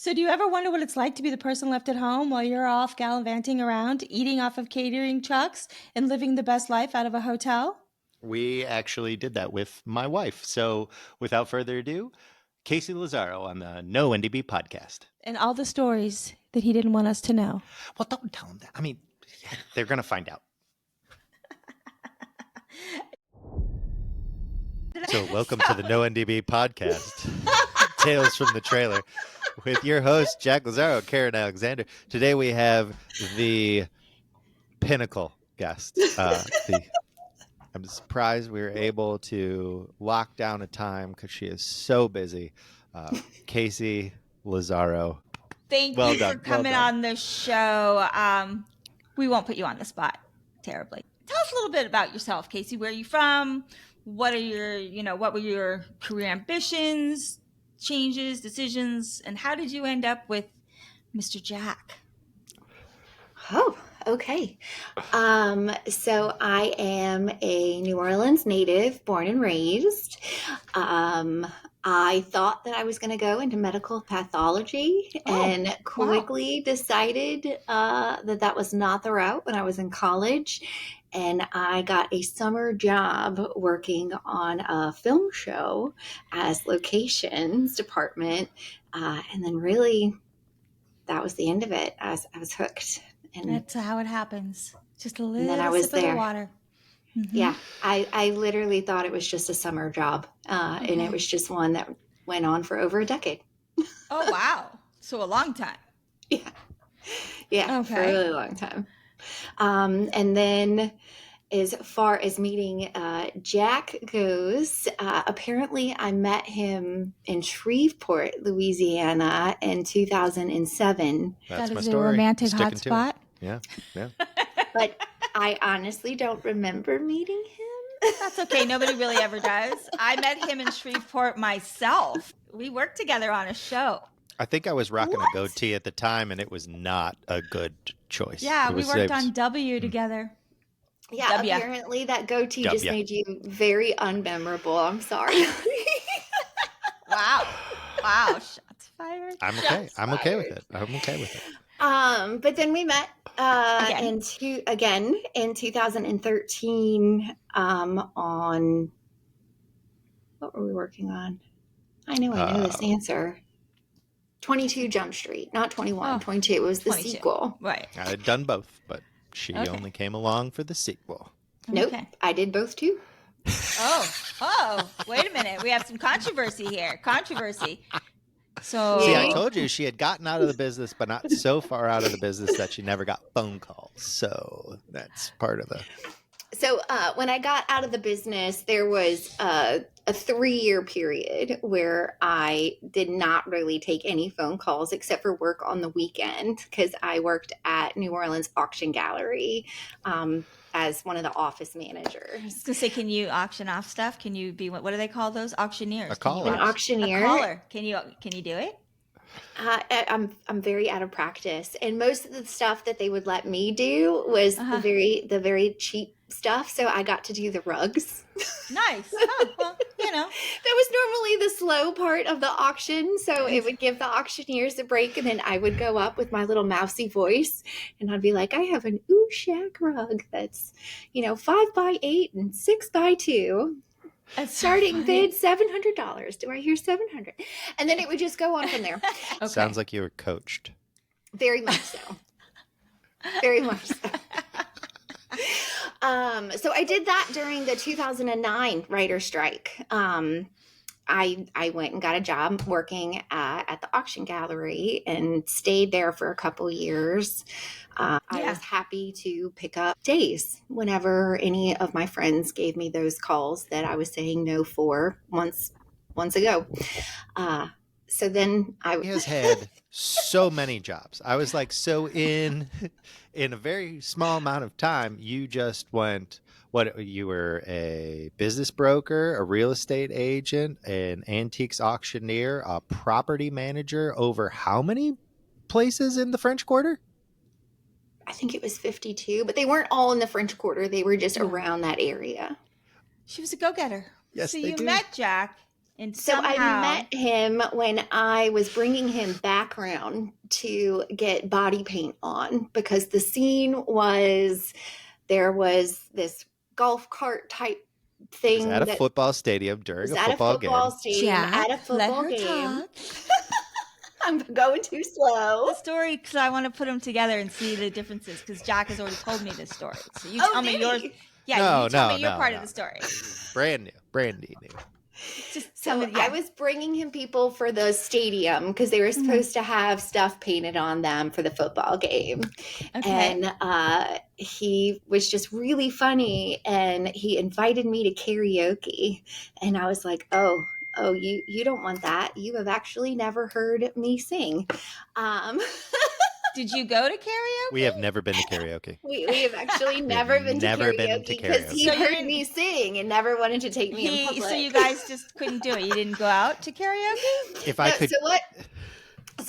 So do you ever wonder what it's like to be the person left at home while you're off gallivanting around, eating off of catering trucks and living the best life out of a hotel? We actually did that with my wife. So without further ado, Kaysie Lazzaro on the NoNDB Podcast. And all the stories that he didn't want us to know. Well, don't tell them that. I mean, they're going to find out. So welcome to the NoNDB Podcast, Tales from the Trailer, with your host, Jack Lazzaro, Karen Alexander. Today we have the pinnacle guest. I'm surprised we were able to lock down a time because she is so busy. Kaysie Lazzaro. Thank you for coming on the show. We won't put you on the spot terribly. Tell us a little bit about yourself, Kaysie. Where are you from? What are what were your career ambitions, changes, decisions, and how did you end up with Mr. Jack? Oh, okay. So I am a New Orleans native, born and raised. I thought that I was going to go into medical pathology and quickly decided that was not the route when I was in college. And I got a summer job working on a film show as locations department. And then really, that was the end of it. I was hooked. And that's how it happens. Just a little sip of the water. Mm-hmm. Yeah, I literally thought it was just a summer job. And it was just one that went on for over a decade. Oh, wow. So a long time. Yeah, for a really long time. And then as far as meeting Jack goes, apparently I met him in Shreveport, Louisiana in 2007. That's that my is story. A romantic hotspot. Yeah. But I honestly don't remember meeting him. That's okay. Nobody really ever does. I met him in Shreveport myself. We worked together on a show. I think I was rocking a goatee at the time, and it was not a good choice. Yeah, we worked on W together. Yeah, apparently that goatee just made you very unmemorable. I'm sorry. Wow. Shots fired. I'm okay with it. But then we met in 2013 on what were we working on? I know this answer. 22 Jump Street, not 21. 22. It was the 22. Sequel. Right. I had done both, but she only came along for the sequel. Nope. I did both too. Oh, wait a minute. We have some controversy here. So see, I told you she had gotten out of the business, but not so far out of the business that she never got phone calls. So that's part of the... So when I got out of the business, there was a 3-year period where I did not really take any phone calls except for work on the weekend because I worked at New Orleans Auction Gallery as one of the office managers. I was going to say, can you auction off stuff? Can you be, what do they call those? Auctioneers. A caller. An auctioneer. A caller. Can you do it? I'm very out of practice, and most of the stuff that they would let me do was the very cheap stuff. So I got to do the rugs. Nice. Well, that was normally the slow part of the auction. So it would give the auctioneers a break, and then I would go up with my little mousy voice, and I'd be like, "I have an Shack rug that's, 5x8 and 6x2." Starting bid $700. Do I hear $700? And then it would just go on from there. Okay. Sounds like you were coached. Very much so. Very much so. So I did that during the 2009 writer strike. I went and got a job working at the auction gallery and stayed there for a couple years. I was happy to pick up days whenever any of my friends gave me those calls that I was saying no for months ago. So then He has had so many jobs. I was like, so in a very small amount of time, you just went, you were a business broker, a real estate agent, an antiques auctioneer, a property manager over how many places in the French Quarter? I think it was 52, but they weren't all in the French Quarter. They were just around that area. She was a go-getter. Yes, so you met Jack And So somehow, I met him when I was bringing him background to get body paint on, because the scene was, there was this golf cart type It was thing at a that football stadium during was a at a football football game. stadium, Jack, at a let football her game. talk. I'm going too slow. The story, because I want to put them together and see the differences, because Jack has already told me this story. So you tell me did yours. he? Yeah, you tell me your part of the story. Brand new. Just So I was bringing him people for the stadium because they were supposed to have stuff painted on them for the football game. Okay. And he was just really funny, and he invited me to karaoke. And I was like, oh, you don't want that. You have actually never heard me sing. Did you go to karaoke? We have never been to karaoke. We have actually never been to karaoke because he So you heard didn't- me sing and never wanted to take me in public. So you guys just couldn't do it. You didn't go out to karaoke? If I could, So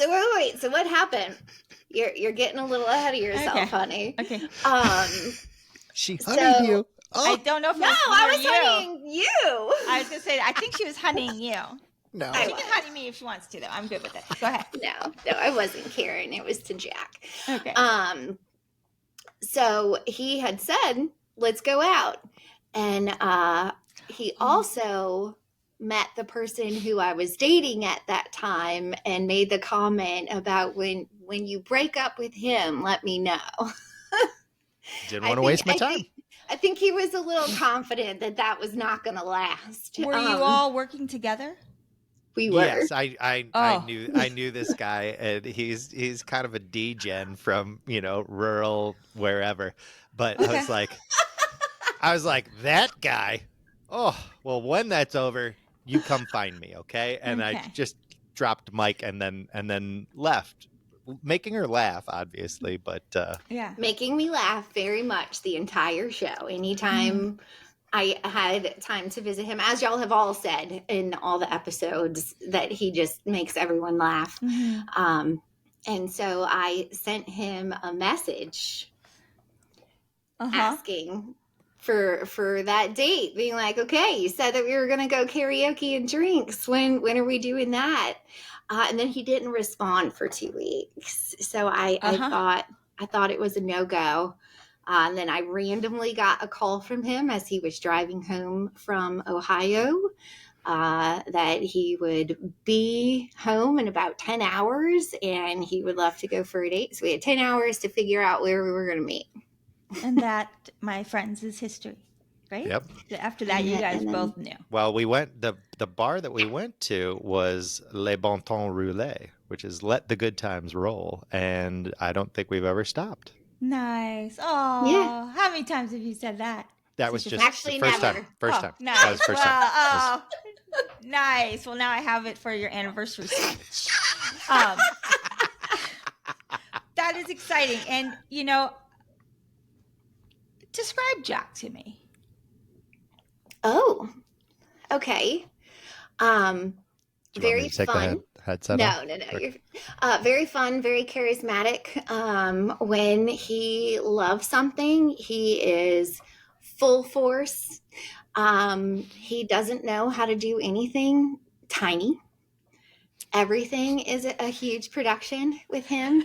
wait. So what happened? You're getting a little ahead of yourself, Okay. honey. Okay. she So- honeyed you. I Oh don't know if it No, was I near was you. honeying you. I was gonna say I think she was honeying you. no! She can honey me if she wants to, though. I'm good with it. Go ahead. No, I wasn't Karen. It was to Jack. Okay. So he had said, "Let's go out," and he also met the person who I was dating at that time and made the comment about when you break up with him, let me know. Didn't want to waste my time. I think he was a little confident that was not going to last. Were you all working together? We were. Yes, I Oh. knew this guy, and he's kind of a D-gen from rural wherever. But Okay. I was like that guy. Oh well, when that's over, you come find me, okay? And I Okay. just dropped Mike and then left, making her laugh, obviously. But Yeah. Making me laugh very much the entire show. Anytime I had time to visit him, as y'all have all said in all the episodes, that he just makes everyone laugh. Mm-hmm. And so I sent him a message Uh-huh. asking for that date, being like, okay, you said that we were going to go karaoke and drinks. When are we doing that? And then he didn't respond for 2 weeks. So I thought it was a no-go. And then I randomly got a call from him as he was driving home from Ohio, that he would be home in about 10 hours and he would love to go for a date. So we had 10 hours to figure out where we were going to meet. And that, my friends, is history, right? Yep. After that, you guys And then- both knew. well, we went the bar that we went to was Les Bon Temps Roulés, which is let the good times roll, and I don't think we've ever stopped. Nice. Oh, Yeah. How many times have you said that? That was Since just Actually, the first never. time. First Oh, time. Nice. That was the first time. That was- Nice. Well, now I have it for your anniversary speech. That is exciting. And, describe Jack to me. Oh, okay. Do you want Very me to take fun. the headset off? No. You're very fun, very charismatic. When he loves something, he is full force. He doesn't know how to do anything tiny. Everything is a huge production with him.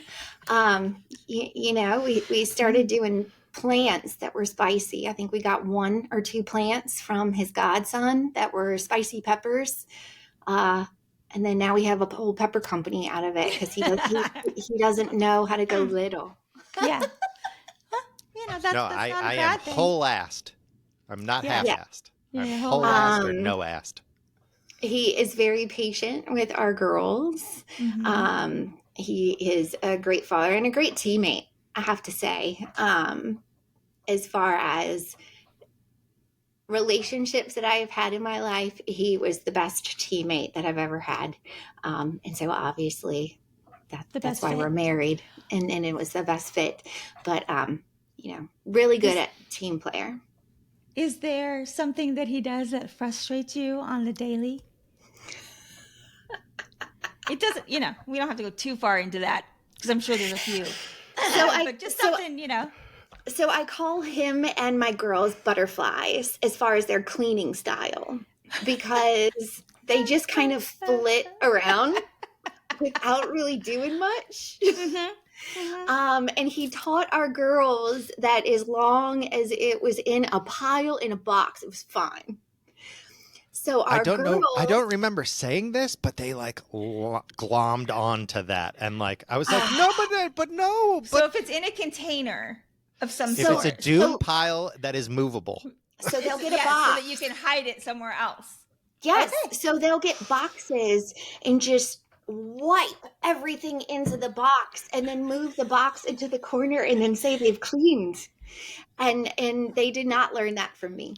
We started doing plants that were spicy. I think we got 1 or 2 plants from his godson that were spicy peppers. And then now we have a whole pepper company out of it because he doesn't know how to go little. Yeah. That's No, not a I bad am thing. whole-assed. I'm not Yeah. half-assed. Yeah, I'm whole-assed. whole-assed or no-assed. He is very patient with our girls. Mhm. He is a great father and a great teammate, I have to say. As far as relationships that I have had in my life, he was the best teammate that I've ever had. And so obviously that's best why fit. we're married, and it was the best fit. But, really good at team player. Is there something that he does that frustrates you on the daily? It doesn't, we don't have to go too far into that because I'm sure there's a few. But just something, So I call him and my girls butterflies as far as their cleaning style, because they just kind of flit around without really doing much. And he taught our girls that as long as it was in a pile in a box, it was fine. So our girls, I don't remember saying this, but they like glommed onto that, and like I was like, no. So if it's in a container of some if sort, it's a doom pile that is movable, so they'll get a box so that you can hide it somewhere else. Yes, so they'll get boxes and just wipe everything into the box, and then move the box into the corner, and then say they've cleaned. And they did not learn that from me.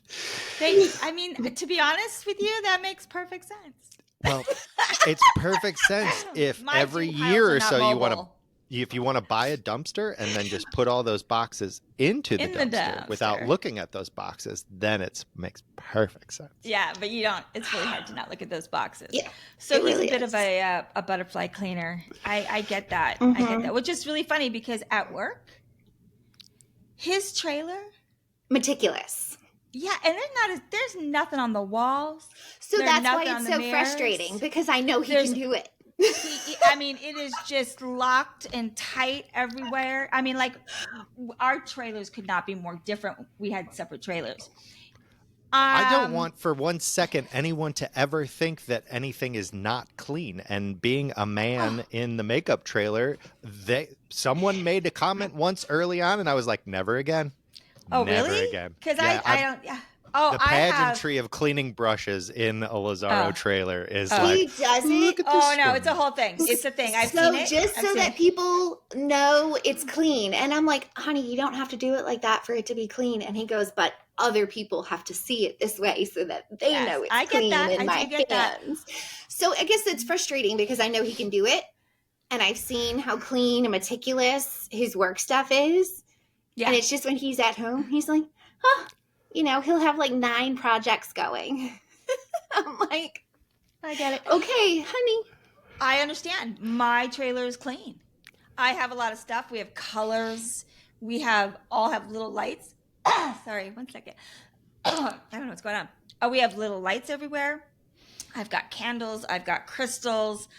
I mean, to be honest with you, that makes perfect sense. Well, it's perfect sense if My every doom piles year are or not so mobile. if you want to buy a dumpster and then just put all those boxes into the dumpster without looking at those boxes, then it makes perfect sense. Yeah, but you don't. It's really hard to not look at those boxes. Yeah, so he's a bit of a butterfly cleaner. I get that. I get that, which is really funny because at work, his trailer, meticulous. Yeah, and there's nothing on the walls. So that's why it's so frustrating, because I know he can do it. I mean, it is just locked and tight everywhere. I mean, like, our trailers could not be more different. We had separate trailers. I don't want for 1 second anyone to ever think that anything is not clean. And being a man in the makeup trailer, someone made a comment once early on, and I was like, never again. Oh, never really? again. Because I don't. Yeah. Oh, the pageantry of cleaning brushes in a Lazzaro trailer is like, he does it. Oh no, it's a whole thing. It's a thing. I've seen it. Just so that people know it's clean. And I'm like, honey, you don't have to do it like that for it to be clean. And he goes, but other people have to see it this way so that they know it's clean in my hands. So I guess it's frustrating because I know he can do it. And I've seen how clean and meticulous his work stuff is. Yeah. And it's just when he's at home, he's like, he'll have like 9 projects going. I'm like, I get it. Okay, honey. I understand. My trailer is clean. I have a lot of stuff. We have colors. We all have little lights. Sorry, 1 second. I don't know what's going on. We have little lights everywhere. I've got candles. I've got crystals.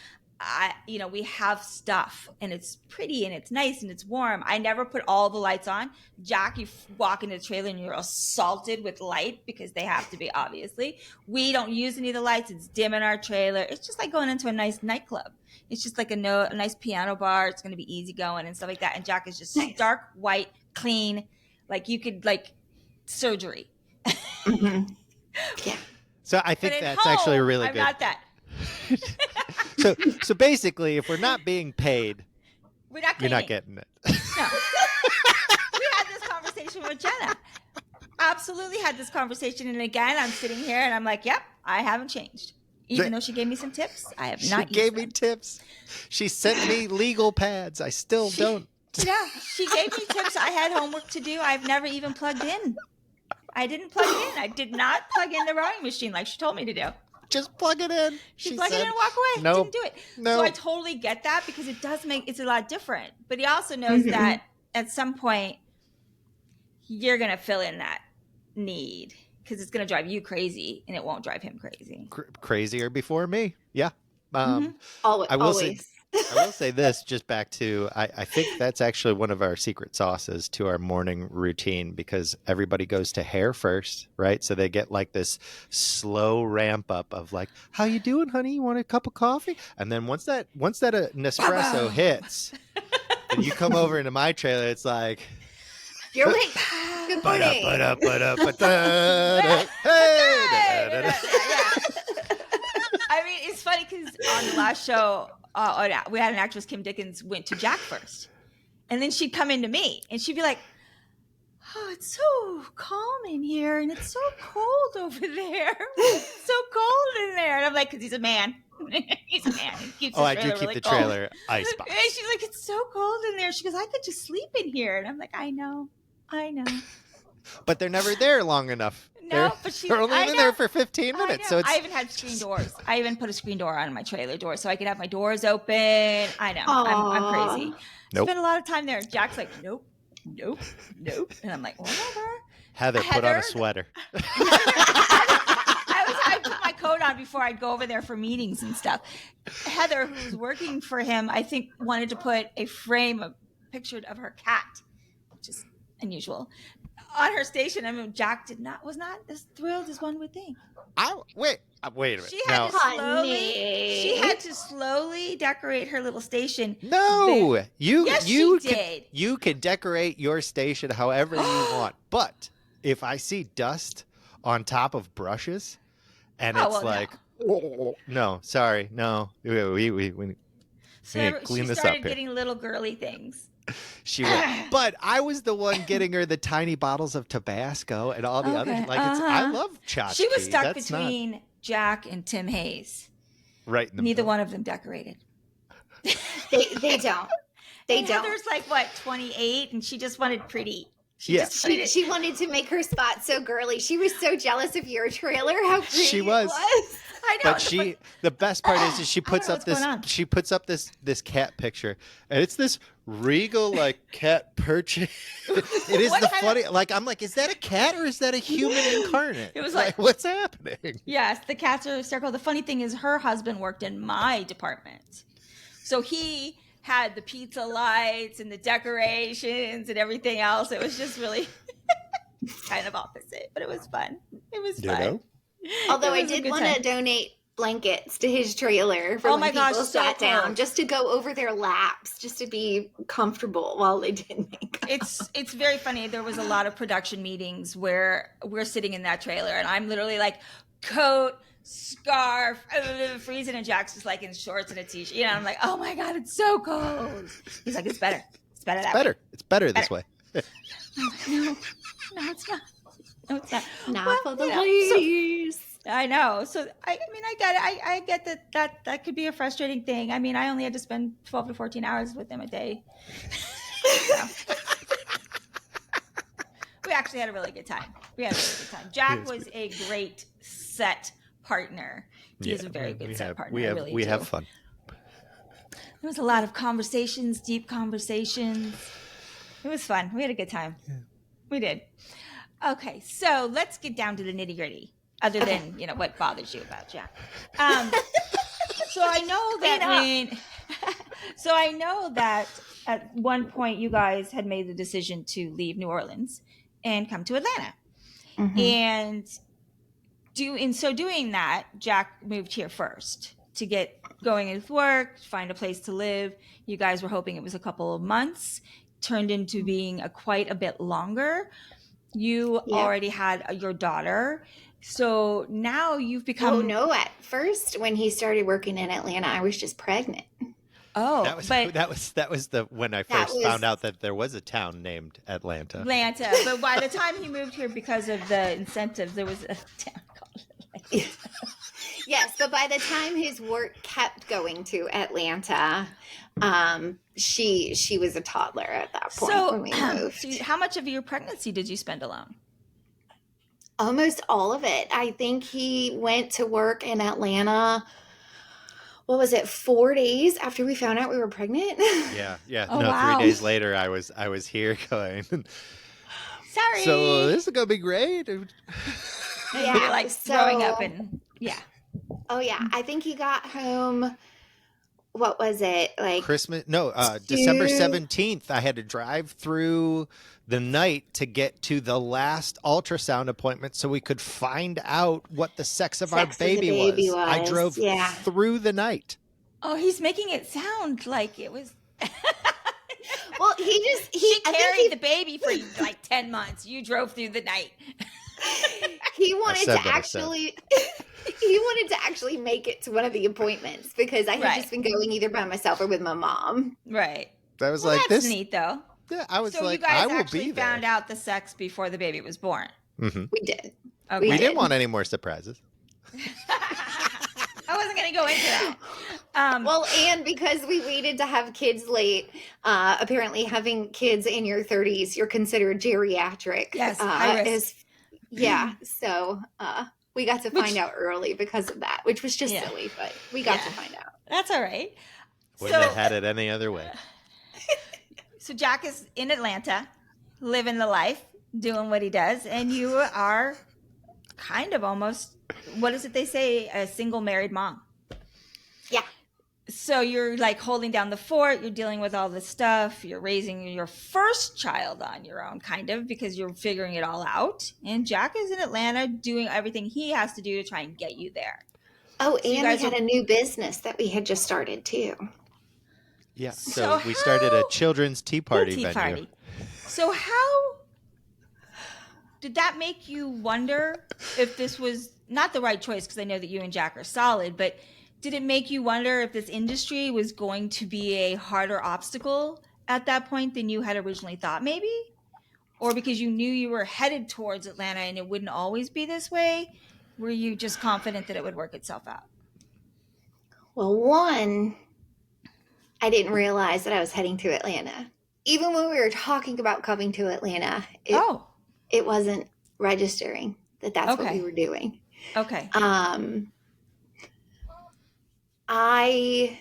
We have stuff, and it's pretty and it's nice and it's warm. I never put all the lights on. Jack, you walk into the trailer and you're assaulted with light because they have to be, obviously. We don't use any of the lights. It's dim in our trailer. It's just like going into a nice nightclub. It's just like a nice piano bar. It's going to be easy going and stuff like that. And Jack is just stark white, clean, like you could surgery. Yeah. So I think that's actually really good. I'm not that. So basically, if we're not being paid, you're not getting it. No. We had this conversation with Jenna. Absolutely had this conversation. And again, I'm sitting here and I'm like, yep, I haven't changed. Even though she gave me some tips, I have not used them. She gave me tips. She sent me legal pads. I still don't. Yeah, she gave me tips. I had homework to do. I've never even plugged in. I didn't plug in. I did not plug in the rowing machine like she told me to do. Just plug it in. She plugged it in and walk away. Nope. Didn't do it. No. So I totally get that because it's a lot different. But he also knows that at some point you're going to fill in that need because it's going to drive you crazy and it won't drive him crazy. Crazier before me. Yeah. Always. I will say this, just back to, I think that's actually one of our secret sauces to our morning routine because everybody goes to hair first, right? So they get like this slow ramp up of like, how you doing, honey? You want a cup of coffee? And then once that Nespresso hits, and you come over into my trailer, it's like, you're late. Good morning. Hey! I mean, it's funny because on the last show, we had an actress, Kim Dickens, went to Jack first. And then she'd come into me and she'd be like, oh, it's so calm in here and it's so cold over there. It's so cold in there. And I'm like, because he's a man. He's a man. He keeps I do keep the trailer icebox. And she's like, it's so cold in there. She goes, I could just sleep in here. And I'm like, I know. But they're never there long enough. No, they're only in there for 15 minutes. So I even had screen doors. I even put a screen door on my trailer door so I could have my doors open. I know. I'm crazy. Nope. Spent a lot of time there. Jack's like, nope. And I'm like, whatever. Heather, put on a sweater. I put my coat on before I'd go over there for meetings and stuff. Heather, who was working for him, I think wanted to put a frame of pictured of her cat, which is unusual, on her station. I mean, Jack was not as thrilled as one would think. Wait a minute. She had to slowly decorate her little station. No, you did. You can decorate your station however you want, but if I see dust on top of brushes, and it's no, sorry, no, we need to clean this up here. She started getting little girly things. She was, but I was the one getting her the tiny bottles of Tabasco and all the other. I love tchotchke. She was stuck between Jack and Tim Hayes. Right. In the Neither middle. one of them decorated. They don't. They don't. Heather's like 28, and she just wanted pretty. She wanted to make her spot so girly. She was so jealous of your trailer. How pretty she was. I know. But the best part is she puts up this cat picture, and it's this regal cat perching. It is funny. I'm like, is that a cat or is that a human incarnate? It was like what's happening? Yes, the cats are hysterical. The funny thing is, her husband worked in my department, so he had the pizza lights and the decorations and everything else. It was just really kind of opposite, but it was fun. It was fun. Although I did want to donate blankets to his trailer for when people sat down, just to go over their laps, just to be comfortable while they did makeup. It's very funny. There was a lot of production meetings where we're sitting in that trailer, and I'm literally like coat, scarf, freezing, and Jack's just like in shorts and a t-shirt. You know, I'm like, oh my God, it's so cold. He's like, it's better. It's better that way. It's better this way. No, it's not. No, it's not. Not for the ladies. I know. So I mean, I get it. I get that could be a frustrating thing. I mean, I only had to spend 12 to 14 hours with him a day. We actually had a really good time. Jack was a great set partner. He is a very good set partner. We have fun. There was a lot of conversations, deep conversations. It was fun. We had a good time. Yeah. We did. Okay, so let's get down to the nitty gritty. Other than what bothers you about Jack. So I know that at one point you guys had made the decision to leave New Orleans and come to Atlanta, and in doing that, Jack moved here first to get going with work, find a place to live. You guys were hoping it was a couple of months. Turned into being quite a bit longer. You already had your daughter. So now you've become... Oh, no. At first, when he started working in Atlanta, I was just pregnant. Oh, that was when I first found out that there was a town named Atlanta. But by the time he moved here, because of the incentives, there was a town called Atlanta. Yes, but by the time his work kept going to Atlanta, she was a toddler at that point when we moved. So how much of your pregnancy did you spend alone? Almost all of it. I think he went to work in Atlanta. What was it? 4 days after we found out we were pregnant. Yeah. Oh, no, wow. 3 days later, I was here going. Sorry. So this is gonna be great. Yeah, throwing up and Oh yeah, I think he got home. What was it like? Christmas? No, December 17th. I had to drive through the night to get to the last ultrasound appointment so we could find out what the sex of our baby was. I drove through the night. Oh, he's making it sound like it was. Well, he carried the baby for 10 months. You drove through the night. He wanted to actually make it to one of the appointments because I had just been going either by myself or with my mom. Right. That was that's neat though. Yeah, I was so like, you guys I will actually be there. found out the sex before the baby was born. Mm-hmm. We did. Okay. We didn't want any more surprises. I wasn't going to go into that. Well, and because we waited to have kids late, apparently having kids in your 30s, you're considered geriatric. Yes, high risk. So we got to find out early because of that, which was just silly, but we got to find out. That's all right. Wouldn't have had it any other way. So Jack is in Atlanta, living the life, doing what he does, and you are kind of almost what is it they say? A single married mom. Yeah. So you're like holding down the fort, you're dealing with all this stuff, you're raising your first child on your own, kind of, because you're figuring it all out. And Jack is in Atlanta doing everything he has to do to try and get you there. Oh, So and we had a new business that we had just started too. Yeah. So we started a children's tea party venue. So how did that make you wonder if this was not the right choice? Because I know that you and Jack are solid, but did it make you wonder if this industry was going to be a harder obstacle at that point than you had originally thought, maybe? Or because you knew you were headed towards Atlanta and it wouldn't always be this way? Were you just confident that it would work itself out? Well, one, I didn't realize that I was heading to Atlanta. Even when we were talking about coming to Atlanta, it wasn't registering that that's what we were doing. Okay. I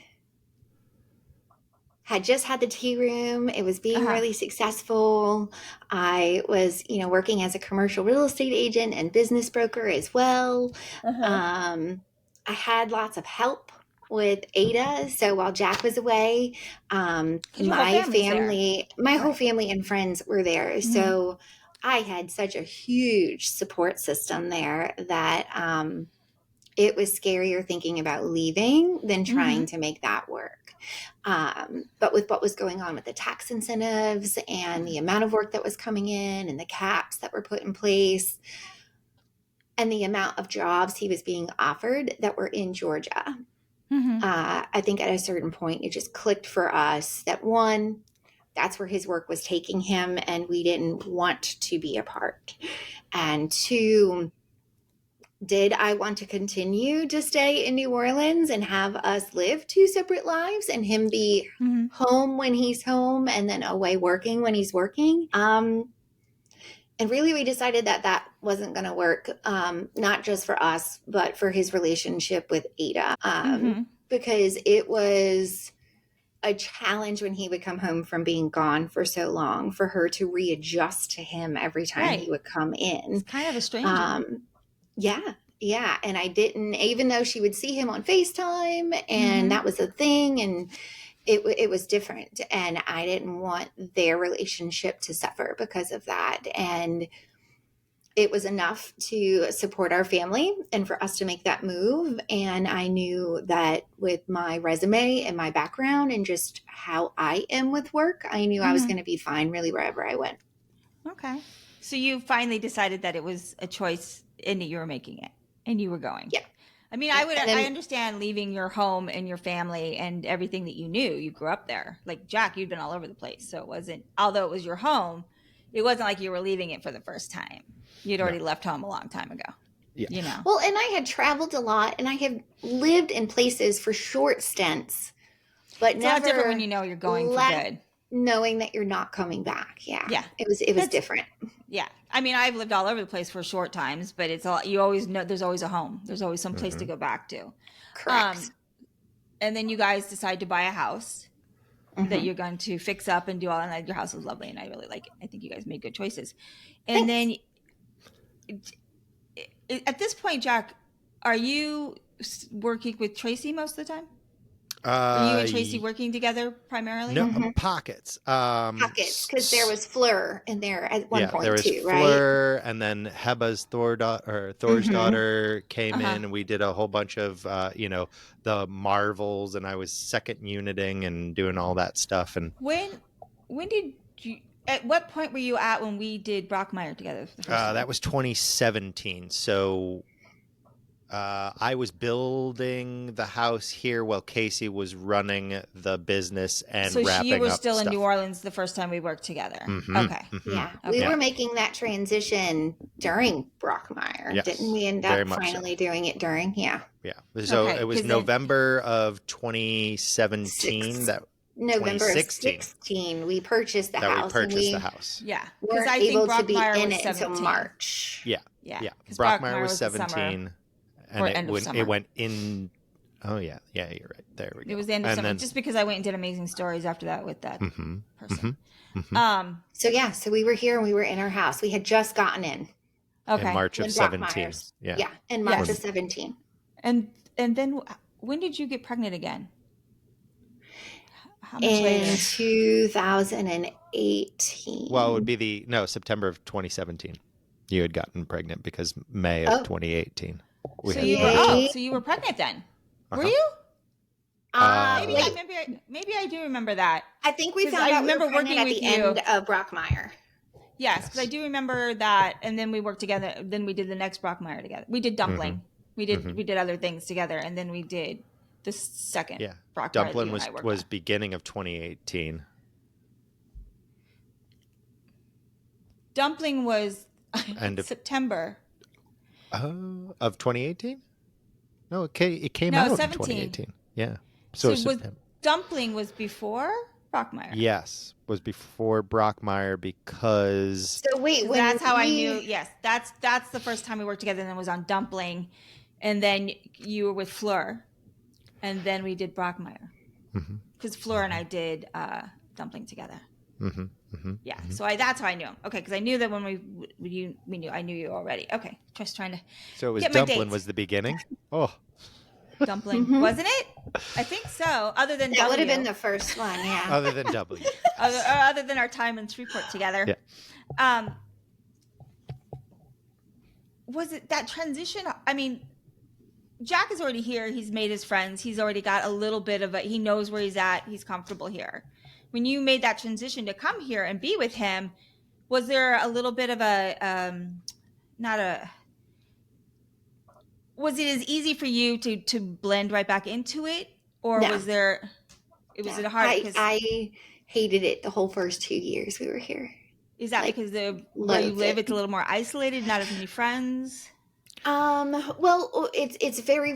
had just had the tea room. It was being really successful. I was, working as a commercial real estate agent and business broker as well. I had lots of help with Ada. So while Jack was away, my whole family and friends were there. Mm-hmm. So I had such a huge support system there that it was scarier thinking about leaving than trying to make that work. But with what was going on with the tax incentives and the amount of work that was coming in and the caps that were put in place and the amount of jobs he was being offered that were in Georgia, I think at a certain point it just clicked for us that one, that's where his work was taking him and we didn't want to be apart. And two, did I want to continue to stay in New Orleans and have us live two separate lives and him be home when he's home and then away working when he's working? And really we decided that that wasn't going to work, not just for us, but for his relationship with Ada, because it was a challenge when he would come home from being gone for so long for her to readjust to him every time he would come in. It's kind of a stranger. Yeah. And I didn't, even though she would see him on FaceTime and that was a thing and it was different. And I didn't want their relationship to suffer because of that. And it was enough to support our family and for us to make that move. And I knew that with my resume and my background and just how I am with work, I knew I was going to be fine really wherever I went. Okay. So you finally decided that it was a choice and that you were making it and you were going. Yeah. I mean, I understand leaving your home and your family and everything that you knew. You grew up there. Like Jack, you'd been all over the place. So it wasn't, although it was your home, it wasn't like you were leaving it for the first time. You'd already left home a long time ago. Yeah. Well, and I had traveled a lot and I had lived in places for short stints, but it's never a lot different when you know you're going for good. Knowing that you're not coming back. Yeah. It was different. Yeah. I mean, I've lived all over the place for short times, but it's all, you always know there's always a home. There's always some place to go back to. Correct. And then you guys decide to buy a house that you're going to fix up and do all, and your house is lovely and I really like it. I think you guys made good choices. And then at this point, Jack, are you working with Tracy most of the time? Are you and Tracy working together primarily? No, pockets. Pockets, because there was Fleur in there at one point there was too, Fleur, right? And then Heba's Thor's daughter came in, and we did a whole bunch of the Marvels, and I was second uniting and doing all that stuff. And when did you? At what point were you at when we did Brockmire together? That was 2017. So. I was building the house here while Kaysie was running the business and wrapping up stuff. So you were still in New Orleans the first time we worked together. Okay. Yeah. We were making that transition during Brockmire. Yes. Didn't we end up finally doing it during? Yeah. Yeah. So it was November of 2017 November 2016, we purchased the house. Yeah. Because I think able to be in it until March. Yeah. Brockmire was 17. And it went in. Oh yeah, you're right. There we go. It was the end of summer. Just because I went and did amazing stories after that with that person. So we were here and we were in our house. We had just gotten in. Okay. In March of when Brock 17. Myers. Yeah. Yeah, in March Yes. of 17. And then when did you get pregnant again? How much In later? 2018. Well, it would be September of 2017. You had gotten pregnant because May of 2018. So you were pregnant then. Were you? Maybe I do remember that. I think we found out we were pregnant at the end of Brockmire. Yes, because I do remember that, and then we worked together. Then we did the next Brockmire together. We did Dumpling. We did other things together, and then we did the second. Yeah, Brockmire Dumpling was beginning of 2018. Dumpling was September. Of 2018? No, it came out in 2018. Yeah. So Dumpling was before Brockmire. Yes, was before Brockmire because. So wait, that's how I knew. Yes, that's the first time we worked together. And then it was on Dumpling, and then you were with Fleur, and then we did Brockmire because Fleur and I did Dumpling together. Yeah, so that's how I knew him. Okay, because I knew that when we knew, I knew you already. Okay, just trying to. So it was Dumpling was the beginning. Oh. Dumpling, wasn't it? I think so. Other than that would have been the first one, yeah. Other than W. Other than our time in Shreveport together. Yeah. Was it that transition? I mean, Jack is already here. He's made his friends. He's already got a little bit of he knows where he's at. He's comfortable here. When you made that transition to come here and be with him, was there a little bit of was it as easy for you to blend right back into it, or was it hard? I hated it the whole first 2 years we were here. Is that because where you live, it's a little more isolated, not as many friends? Well, it's very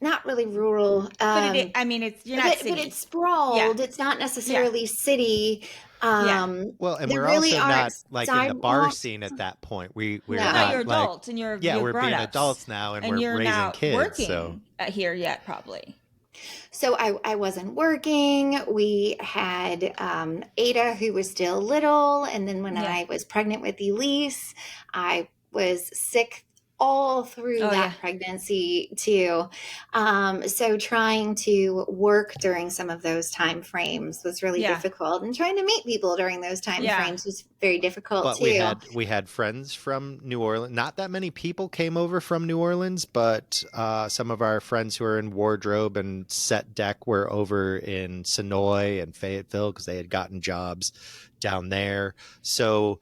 not really rural. But you're not city. But it's sprawled. Yeah. It's not necessarily city. Well, and we're also not like in the bar scene at that point. We're not you're adults and you're we're being adults now and we're raising not kids. Working so here yet, probably. So I wasn't working. We had Ada, who was still little, and then when I was pregnant with Elise, I was sick all through that pregnancy too. So trying to work during some of those time frames was really difficult, and trying to meet people during those time frames was very difficult too. We had friends from New Orleans. Not that many people came over from New Orleans, but some of our friends who are in wardrobe and set deck were over in Sonoy and Fayetteville because they had gotten jobs down there. So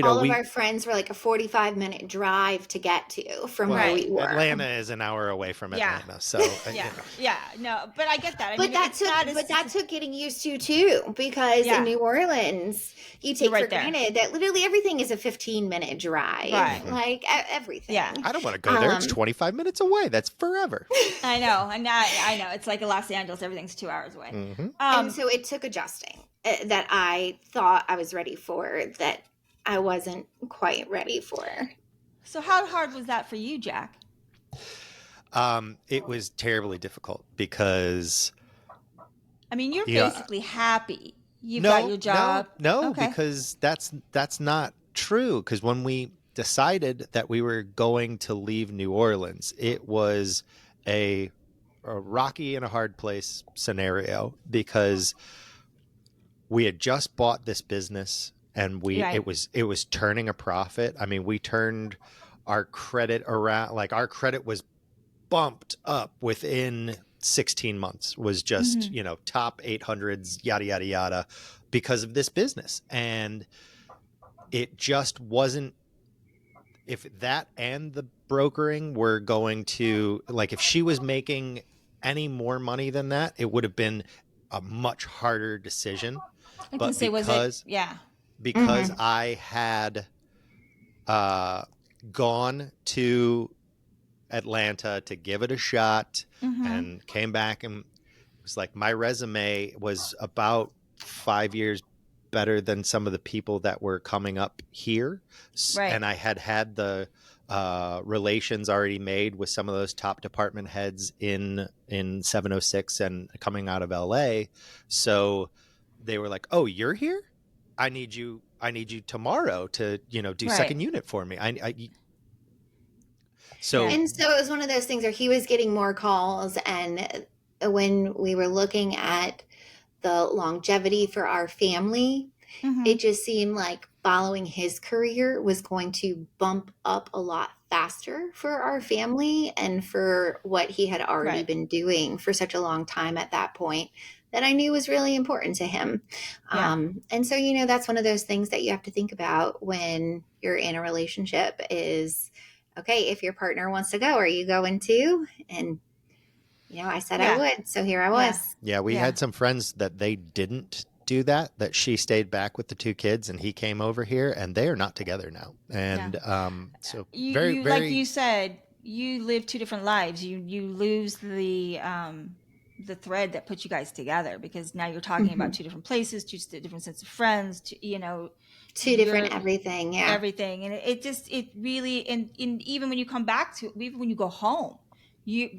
all of our friends were like a 45-minute drive to get to from where we were. Atlanta is an hour away from Atlanta, so no, but I get that. But that took getting used to too, because in New Orleans, you take for granted that literally everything is a 15-minute drive, like everything. Yeah, I don't want to go there. It's 25 minutes away. That's forever. I know, and I know it's like in Los Angeles, everything's 2 hours away. And so it took adjusting that I thought I was ready for that. I wasn't quite ready for. So how hard was that for you, Jack? It was terribly difficult because... I mean, you're basically happy. You've got your job. No, because that's not true. Because when we decided that we were going to leave New Orleans, it was a rocky and a hard place scenario because we had just bought this business. And it was turning a profit. I mean, we turned our credit around. Like our credit was bumped up within 16 months. Was just top 800s, yada yada yada, because of this business. And it just wasn't. If that and the brokering were going to if she was making any more money than that, it would have been a much harder decision. Because I had gone to Atlanta to give it a shot and came back, and it was like my resume was about 5 years better than some of the people that were coming up here. And I had the relations already made with some of those top department heads in 706 and coming out of LA. So they were like, "Oh, you're here? I need you tomorrow to, do second unit for me. So, And so it was one of those things where he was getting more calls. And when we were looking at the longevity for our family, it just seemed like following his career was going to bump up a lot faster for our family and for what he had already been doing for such a long time at that point that I knew was really important to him. And so, that's one of those things that you have to think about when you're in a relationship is, okay, if your partner wants to go, are you going too? And, I said I would. So here I was. Yeah, we had some friends that they didn't do that she stayed back with the 2 kids and he came over here and they are not together now. And so very like you said, you live 2 different lives. You lose the thread that put you guys together because now you're talking about 2 different places, 2 different sets of friends, 2 different everything. Everything. And it really, and even when you come back even when you go home,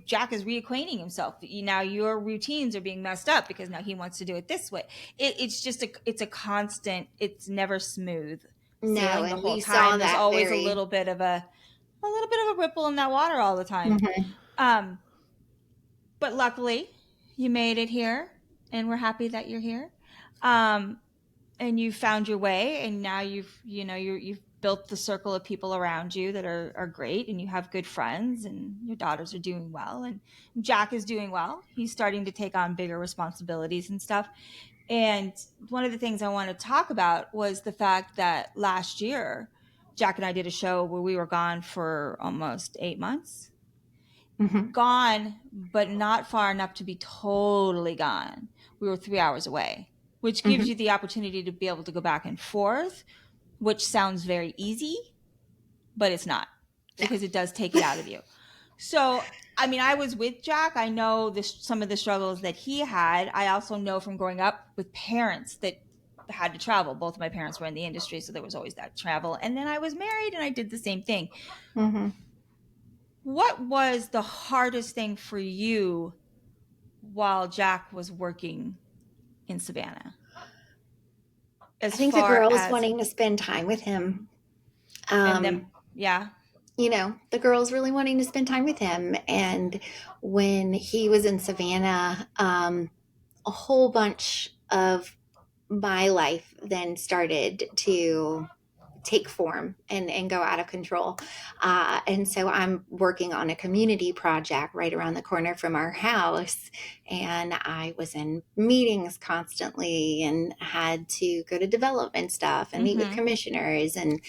Jack is reacquainting himself. Now your routines are being messed up because now he wants to do it this way. It's a constant. It's never smooth. No, and the whole time there's always a little bit of a ripple in that water all the time. But luckily, you made it here, and we're happy that you're here. And you found your way, and now you've built the circle of people around you that are great, and you have good friends, and your daughters are doing well, and Jack is doing well. He's starting to take on bigger responsibilities and stuff. And one of the things I want to talk about was the fact that last year, Jack and I did a show where we were gone for almost 8 months. Gone, but not far enough to be totally gone. We were 3 hours away, which gives you the opportunity to be able to go back and forth, which sounds very easy, but it's not because it does take it out of you. So, I was with Jack. I know some of the struggles that he had. I also know from growing up with parents that had to travel. Both of my parents were in the industry, so there was always that travel. And then I was married and I did the same thing. What was the hardest thing for you while Jack was working in Savannah? I think the girls wanting to spend time with him. The girls really wanting to spend time with him. And when he was in Savannah, a whole bunch of my life then started to take form and go out of control. And so I'm working on a community project right around the corner from our house. And I was in meetings constantly and had to go to development stuff and meet with commissioners. And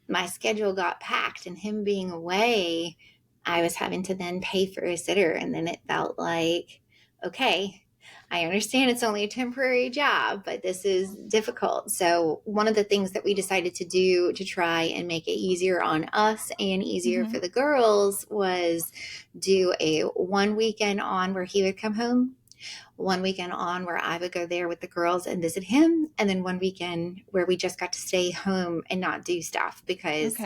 my schedule got packed, and him being away, I was having to then pay for a sitter. And then it felt like, okay, I understand it's only a temporary job, but this is difficult. So one of the things that we decided to do to try and make it easier on us and easier for the girls was do a 1 weekend on where he would come home, 1 weekend on where I would go there with the girls and visit him, and then 1 weekend where we just got to stay home and not do stuff because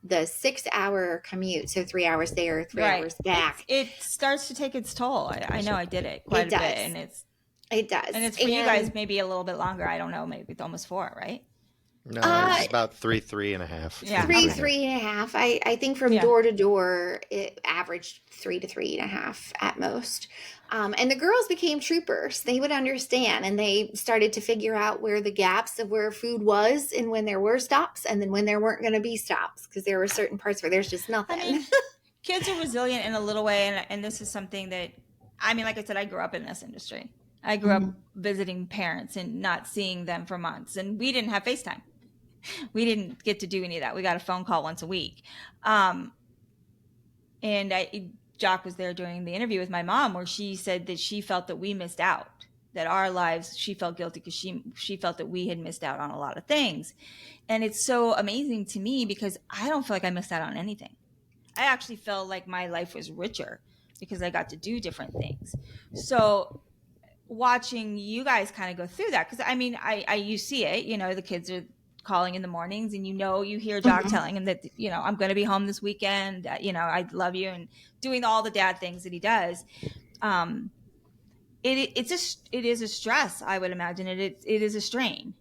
the 6-hour commute, so 3 hours there, 3 hours back. It starts to take its toll. I know I did it quite a bit. And it does. And it's for you guys maybe a little bit longer. I don't know, maybe it's almost 4, right? No, it's about 3.5. Yeah. 3.5. I think from door to door, it averaged 3 to 3.5 at most. And the girls became troopers. They would understand, and they started to figure out where the gaps of where food was and when there were stops and then when there weren't going to be stops, because there were certain parts where there's just nothing. Kids are resilient in a little way. And this is something that, like I said, I grew up in this industry. I grew up visiting parents and not seeing them for months. And we didn't have FaceTime. We didn't get to do any of that. We got a phone call once a week. Jock was there during the interview with my mom where she said that she felt that we missed out, that our lives, she felt guilty because she felt that we had missed out on a lot of things. And it's so amazing to me because I don't feel like I missed out on anything. I actually felt like my life was richer because I got to do different things. So watching you guys kind of go through that, because you see it, the kids are calling in the mornings and you hear Jock telling him that I'm going to be home this weekend, I love you, and doing all the dad things that he does. It is a stress, I would imagine. It is a strain,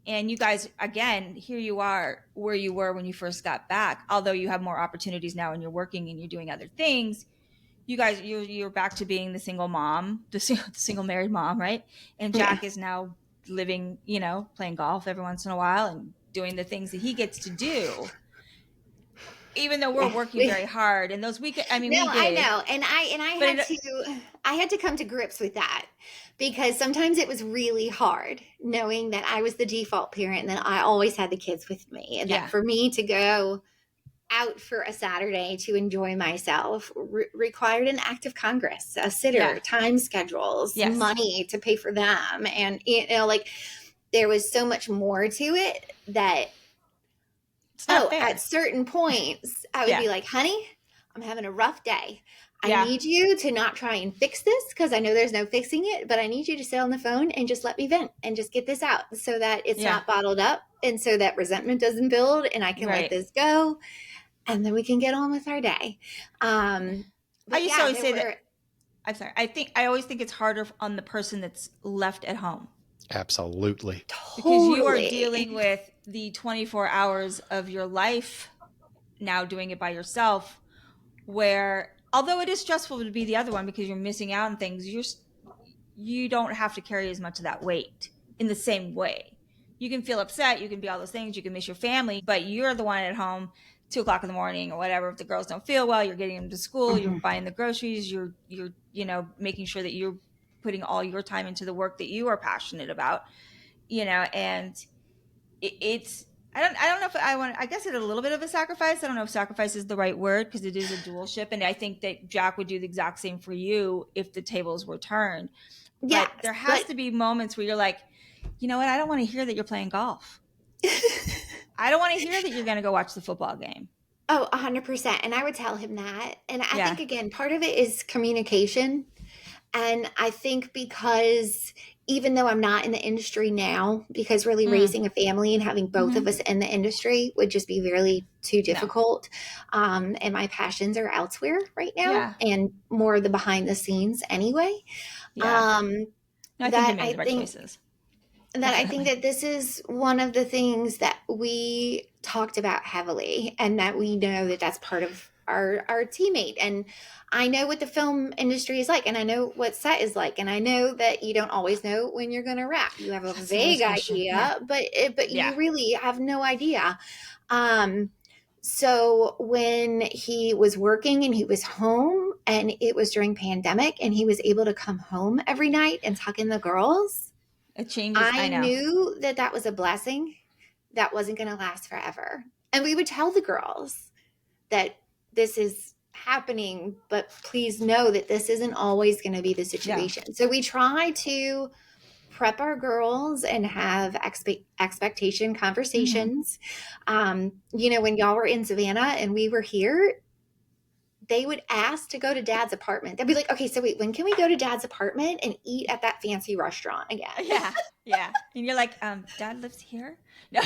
And you guys, again, here you are where you were when you first got back. Although you have more opportunities now and you're working and you're doing other things, you guys, you're back to being the single mom, the single married mom, right? And Jack is now living, playing golf every once in a while and doing the things that he gets to do. Even though we're working very hard, and those weekends, I mean, no, we did. I know, and I had to come to grips with that, because sometimes it was really hard knowing that I was the default parent and that I always had the kids with me, and that for me to go out for a Saturday to enjoy myself required an act of Congress, a sitter, time schedules, money to pay for them, and there was so much more to it that. At certain points, I would be like, honey, I'm having a rough day. I need you to not try and fix this, because I know there's no fixing it, but I need you to sit on the phone and just let me vent and just get this out so that it's not bottled up, and so that resentment doesn't build, and I can let this go, and then we can get on with our day. I used to always say that. I'm sorry. I always think it's harder on the person that's left at home. Absolutely. Because you are dealing with the 24 hours of your life now, doing it by yourself, where although it is stressful to be the other one because you're missing out on things, you don't have to carry as much of that weight in the same way. You can feel upset, you can be all those things, you can miss your family, but you're the one at home 2:00 in the morning or whatever. If the girls don't feel well, you're getting them to school, you're buying the groceries, you're making sure that you're putting all your time into the work that you are passionate about, and it's, I don't know if I guess it's a little bit of a sacrifice. I don't know if sacrifice is the right word, because it is a dual ship. And I think that Jack would do the exact same for you if the tables were turned. But there has to be moments where you're like, you know what? I don't want to hear that you're playing golf. I don't want to hear that you're going to go watch the football game. Oh, 100%. And I would tell him that. And I think, again, part of it is communication. And I think because even though I'm not in the industry now, because really raising a family and having both of us in the industry would just be really too difficult. And my passions are elsewhere right now and more the behind the scenes anyway. I think you made the right choices. I think that this is one of the things that we talked about heavily, and that we know that that's part of our teammate. And I know what the film industry is like, and I know what set is like, and I know that you don't always know when you're going to wrap. You have a vague idea, but you really have no idea. So when he was working and he was home, and it was during pandemic, and he was able to come home every night and tuck in the girls, it changes. I knew that was a blessing that wasn't going to last forever. And we would tell the girls that this is happening, but please know that this isn't always going to be the situation. So we try to prep our girls and have expectation conversations. When y'all were in Savannah and we were here, they would ask to go to Dad's apartment. They'd be like, okay, so wait, when can we go to Dad's apartment and eat at that fancy restaurant again? Yeah. And you're like, Dad lives here? No.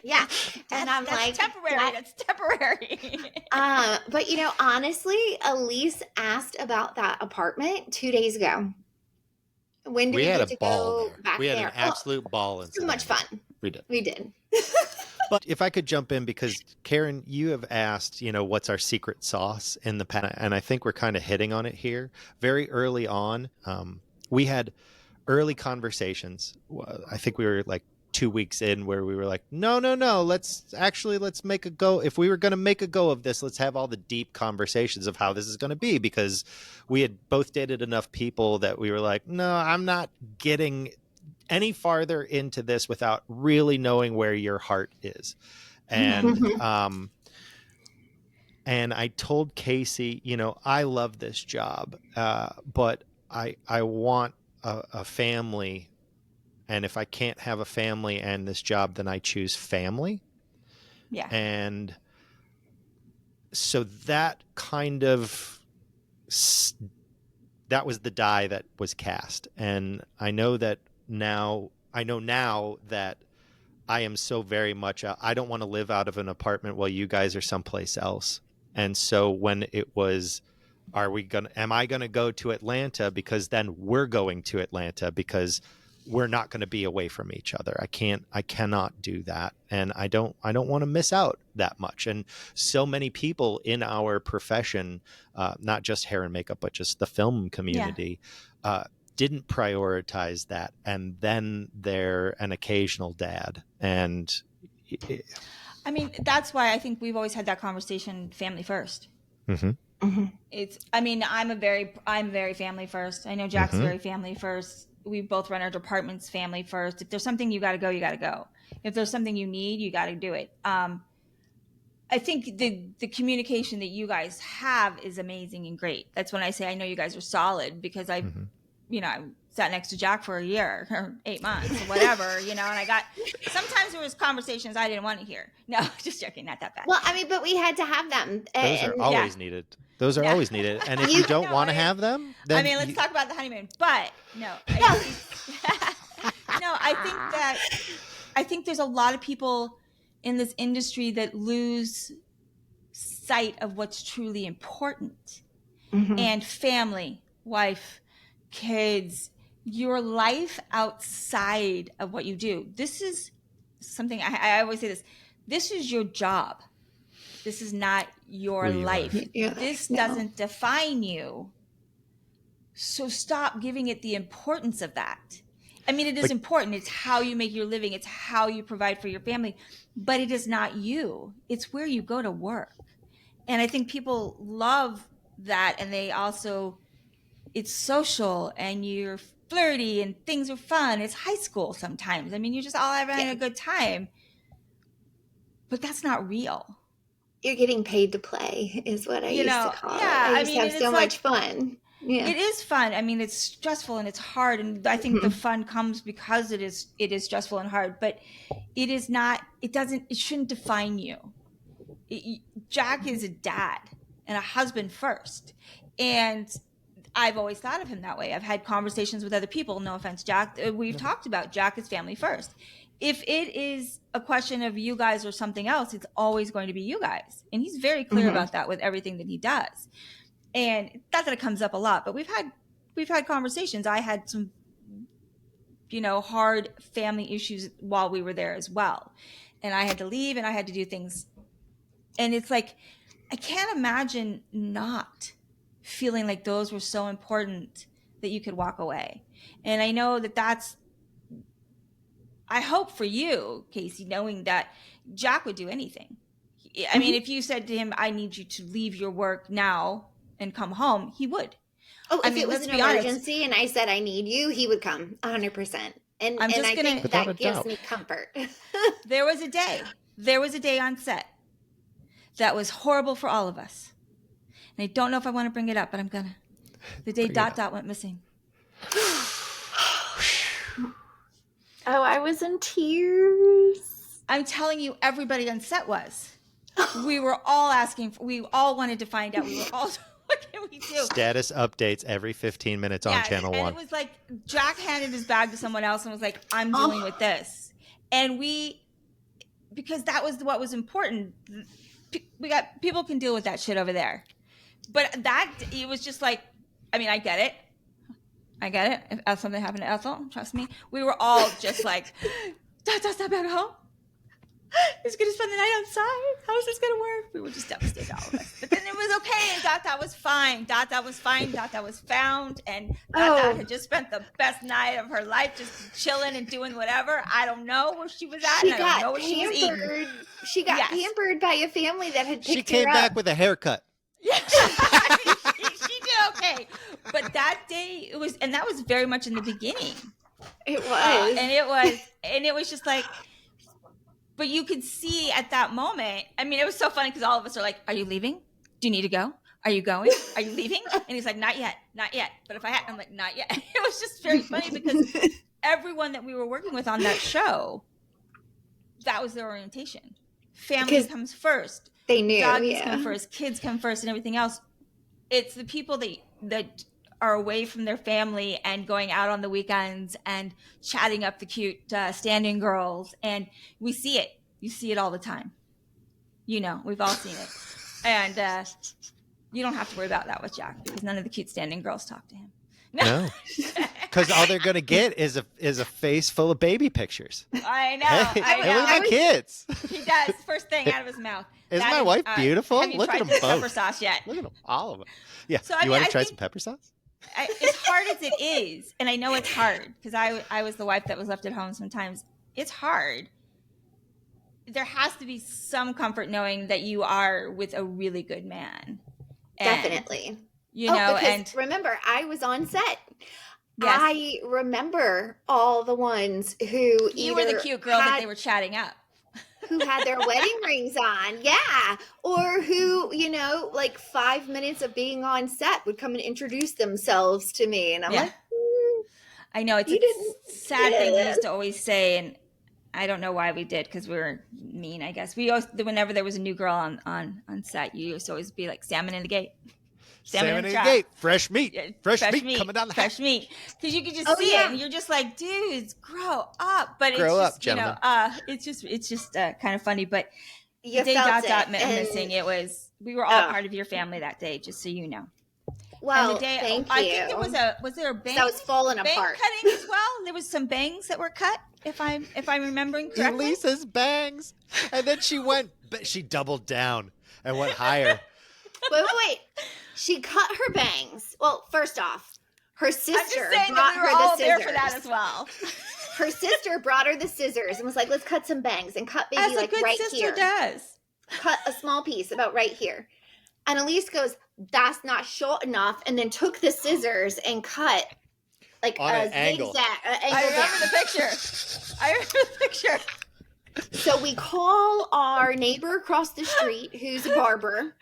Yeah. And I'm like, temporary. That's temporary. But honestly, Elise asked about that apartment 2 days ago. When did we get to go back there? We had an absolute ball. So much fun. We did. But if I could jump in, because Karen, you have asked, what's our secret sauce in the past, and I think we're kind of hitting on it here. Very early on, we had early conversations. I think we were like 2 weeks in, where we were like, no, let's make a go. If we were going to make a go of this, let's have all the deep conversations of how this is going to be, because we had both dated enough people that we were like, no, I'm not getting any farther into this without really knowing where your heart is. And and I told Kaysie, I love this job, but I want a family. And if I can't have a family and this job, then I choose family. Yeah. And so that kind of, that was the die that was cast. And I know now that I am so very much, I don't want to live out of an apartment while you guys are someplace else. And so when it was, am I going to go to Atlanta? Because then we're going to Atlanta, because we're not going to be away from each other. I cannot do that. And I don't want to miss out that much. And so many people in our profession, not just hair and makeup, but just the film community, didn't prioritize that. And then they're an occasional dad. And I mean, that's why I think we've always had that conversation, family first. Mm-hmm. Mm-hmm. I'm very family first. I know Jack's very family first. We both run our departments family first. If there's something you got to go, you got to go. If there's something you need, you got to do it. I think the communication that you guys have is amazing and great. That's when I say I know you guys are solid, because I sat next to Jack for a year or 8 months or whatever, and I got, sometimes there was conversations I didn't want to hear. No, just joking, not that bad. Well, I mean, but we had to have them. Those are always needed. Those are always needed. And if you don't want to have them, then let's talk about the honeymoon. But no, I think there's a lot of people in this industry that lose sight of what's truly important. Mm-hmm. And family, wife, kids, your life outside of what you do. This is something I always say this is your job. This is not your life. Yeah, this doesn't define you. So stop giving it the importance of that. I mean, it is important. It's how you make your living. It's how you provide for your family. But it is not you. It's where you go to work. And I think people love that. And they also, it's social and you're flirty and things are fun. It's high school sometimes. I mean, you're just all having a good time. But that's not real. You're getting paid to play is what I used to call it. I used to have so much fun. Yeah. It is fun. I mean, it's stressful and it's hard. And I think the fun comes because it is stressful and hard, but it is not, it shouldn't define you. Jack is a dad and a husband first. And I've always thought of him that way. I've had conversations with other people. No offense, Jack. We've talked about Jack is family first. If it is a question of you guys or something else, it's always going to be you guys. And he's very clear about that with everything that he does. And not that it comes up a lot, but we've had conversations. I had some, hard family issues while we were there as well. And I had to leave and I had to do things. And it's like, I can't imagine not feeling like those were so important that you could walk away. And I know I hope for you, Kaysie, knowing that Jack would do anything. I mean, if you said to him, I need you to leave your work now and come home, he would. Oh, if it was an emergency and I said, I need you, he would come 100%. And I think that gives me comfort. There was a day on set that was horrible for all of us. And I don't know if I want to bring it up, but I'm gonna. The day Dot went missing. Oh, I was in tears. I'm telling you, everybody on set was. We were all we all wanted to find out. We were all, what can we do? Status updates every 15 minutes on Channel 1. And it was like, Jack handed his bag to someone else and was like, I'm dealing with this. And because that was what was important. People can deal with that shit over there. But it was just like, I mean, I get it. If something happened to Ethel, trust me. We were all just like, Dot's not back home. He's going to spend the night outside. How is this going to work? We were just devastated, all of us. But then it was okay, and Dot was fine. Dot was fine. Dot was found, and Dot had just spent the best night of her life just chilling and doing whatever. I don't know where she was at, and I don't know what she was eating. She got pampered by a family that had picked her up. She came back with a haircut. Yeah, she did okay. But that day, that was very much in the beginning. It was. And it was just like, but you could see at that moment, I mean, it was so funny because all of us are like, are you leaving? Do you need to go? Are you going? Are you leaving? And he's like, not yet. But if I had, I'm like, not yet. It was just very funny because everyone that we were working with on that show, that was their orientation. Family comes first. They knew. Doggies come first. Kids come first and everything else. It's the people that are away from their family and going out on the weekends and chatting up the cute stand-in girls. And we see it. You see it all the time. We've all seen it. And you don't have to worry about that with Jack because none of the cute stand-in girls talk to him. No. Because all they're gonna get is a face full of baby pictures. I know. Hey, I look know. at my kids. He does. First thing out of his mouth. Isn't my wife beautiful? Have you Look tried at them the pepper both. sauce yet? Look at them, all of them. Yeah. So, You want to try some pepper sauce? As hard as it is, and I know it's hard because I was the wife that was left at home sometimes. It's hard. There has to be some comfort knowing that you are with a really good man. And, Definitely. You know, because and remember, I was on set. Yes. I remember all the ones who you were the cute girl that they were chatting up. Who had their wedding rings on, yeah. Or who, like 5 minutes of being on set would come and introduce themselves to me. And I'm like, I know, it's a sad thing we used to always say, and I don't know why we did, because we were mean, I guess. We always, whenever there was a new girl on set, you used to always be like, salmon in the gate. Salmon in the gate. Fresh meat. Yeah, fresh meat coming down the fresh meat. Because you could just see it, and you're just like, dudes, grow up. But grow it's just, up, gentlemen. It's just kind of funny. But you day felt missing. It was, we were all part of your family that day, just so you know. Well, and the day, thank you. I think was there a bang? That was falling bang apart. Cutting as well. There was some bangs that were cut, if I'm remembering correctly. Elisa's bangs, and then she doubled down and went higher. Wait. She cut her bangs. Well, first off, her sister brought we were her all the there scissors. for that as well. Her sister brought her the scissors and was like, "Let's cut some bangs and cut baby As like a good right sister here. does. Cut a small piece about right here." And Elise goes, "That's not short enough," and then took the scissors and cut like on an angle. I remember the picture. So we call our neighbor across the street, who's a barber.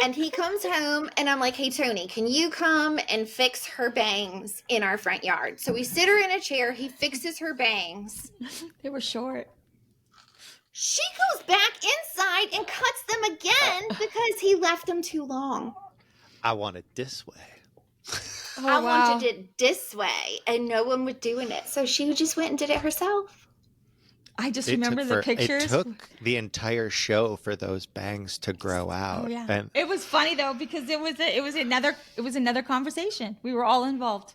And he comes home and I'm like, "Hey, Tony, can you come and fix her bangs in our front yard?" So we sit her in a chair. He fixes her bangs. They were short. She goes back inside and cuts them again because he left them too long. I want it this way. I wanted it this way, and no one was doing it. So she just went and did it herself. I just remember the pictures. It took the entire show for those bangs to grow out. Oh, yeah. And it was funny though because it was another conversation. We were all involved.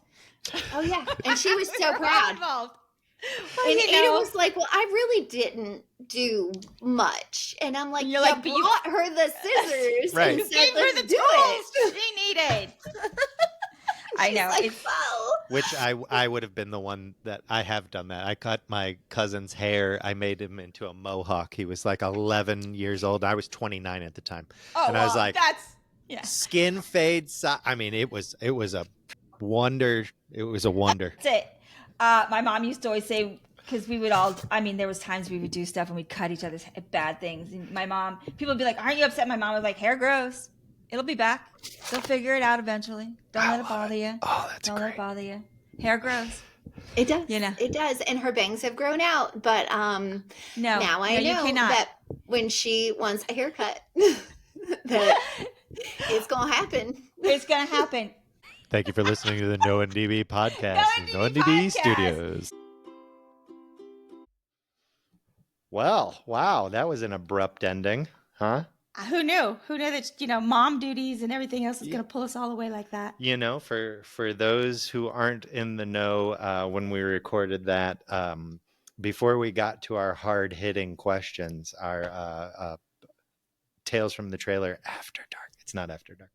Oh yeah, and she was so All proud. involved. Well, and Ada was like, "Well, I really didn't do much," and I'm like, "You brought her the scissors, right? And said, Gave her the tools she needed." I know. Like, Which I would have been the one that I have done that. I cut my cousin's hair. I made him into a mohawk. He was like 11 years old. I was 29 at the time. Oh, and I was like, skin fade. I mean, it was a wonder. It was a wonder. That's it. My mom used to always say, because we would all, there was times we would do stuff and we'd cut each other's bad things. And my mom, people would be like, "Aren't you upset?" My mom was like, "Hair grows. It'll be back. They'll figure it out eventually. Don't let it bother you. Oh, that's Don't great. let it bother you. Hair grows." It does. You know. It does. And her bangs have grown out. But now I know that when she wants a haircut, that it's going to happen. It's going to happen. Thank you for listening to the NoNDB Podcast. NoNDB Studios. Well, wow, that was an abrupt ending, huh? Who knew? Who knew that, mom duties and everything else is going to pull us all away like that? For those who aren't in the know, when we recorded that, before we got to our hard-hitting questions, our Tales from the Trailer After Dark. It's not After Dark.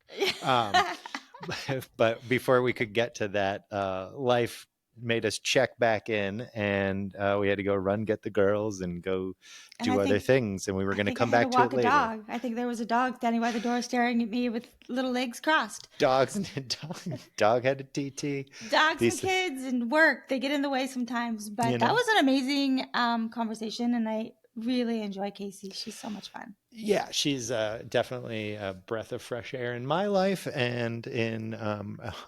But before we could get to that, life made us check back in, and we had to go get the girls and go do other things, and we were going to come back to it later. Dog. I think there was a dog standing by the door staring at me with little legs crossed. Dog had a TT. Dogs and kids and work, they get in the way sometimes, but that was an amazing conversation, and I really enjoy Kaysie. She's so much fun. Yeah, she's definitely a breath of fresh air in my life and in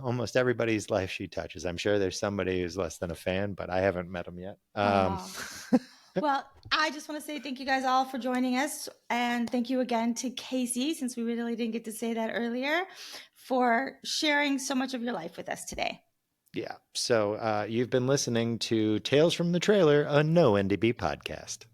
almost everybody's life she touches. I'm sure there's somebody who's less than a fan, but I haven't met them yet. Well, I just want to say thank you guys all for joining us. And thank you again to Kaysie, since we really didn't get to say that earlier, for sharing so much of your life with us today. Yeah. So you've been listening to Tales from the Trailer, a NoNDB podcast.